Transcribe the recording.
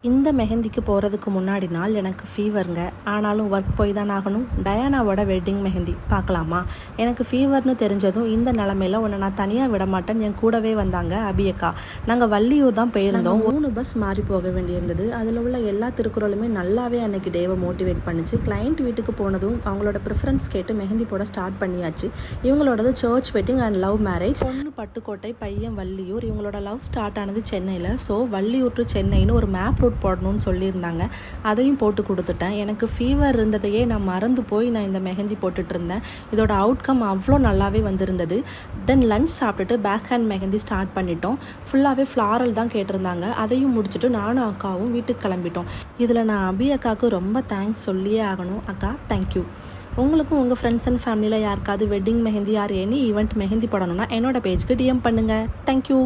இந்த மெஹந்திக்கு போகிறதுக்கு முன்னாடி நாள் எனக்கு ஃபீவருங்க. ஆனாலும் ஒர்க் போய் தான் ஆகணும். டயானாவோட வெட்டிங் மெஹந்தி பார்க்கலாமா? எனக்கு ஃபீவர்னு தெரிஞ்சதும் இந்த நிலமையில் உன்னை நான் தனியாக விட மாட்டேன், என் கூடவே வந்தாங்க அபியக்கா. நாங்கள் வள்ளியூர் தான் போயிருந்தோம். 3 பஸ் மாறி போக வேண்டியிருந்தது. அதில் உள்ள எல்லா திருக்குறளுமே நல்லாவே அன்னைக்கு டேவை மோட்டிவேட் பண்ணிச்சு. கிளைண்ட் வீட்டுக்கு போனதும் அவங்களோட ப்ரிஃபரன்ஸ் கேட்டு மெஹந்தி போட ஸ்டார்ட் பண்ணியாச்சு. இவங்களோடது church wedding and love marriage. பொண்ணு பட்டுக்கோட்டை, பையன் வள்ளியூர். இவங்களோட லவ் ஸ்டார்ட் ஆனது சென்னையில். ஸோ வள்ளியூர் டு சென்னைன்னு ஒரு மேப் போடணும்னு சொல்லியிருந்தாங்க. அதையும் போட்டு கொடுத்துட்டேன். எனக்கு ஃபீவர் இருந்ததையே நான் மறந்து போய் நான் இந்த மெஹந்தி போட்டுட்டு இருந்தேன். இதோட அவுட்கம் அவ்வளோ நல்லாவே வந்திருந்தது. தென் லஞ்ச் சாப்பிட்டுட்டு பேக் ஹேண்ட் மெஹந்தி ஸ்டார்ட் பண்ணிட்டோம். ஃபுல்லாகவே ஃப்ளாரல் தான் கேட்டிருந்தாங்க. அதையும் முடிச்சுட்டு நானும் அக்காவும் வீட்டுக்கு கிளம்பிட்டோம். இதில் நான் அபி அக்காவுக்கு ரொம்ப தேங்க்ஸ் சொல்லியே ஆகணும். அக்கா தேங்க்யூ. உங்களுக்கும் உங்கள் ஃப்ரெண்ட்ஸ் அண்ட் ஃபேமிலியில் யாருக்காவது wedding mehndi any event mehndi போடணும்னா என்னோட பேஜ்க்கு டிஎம் பண்ணுங்கள். தேங்க்யூ.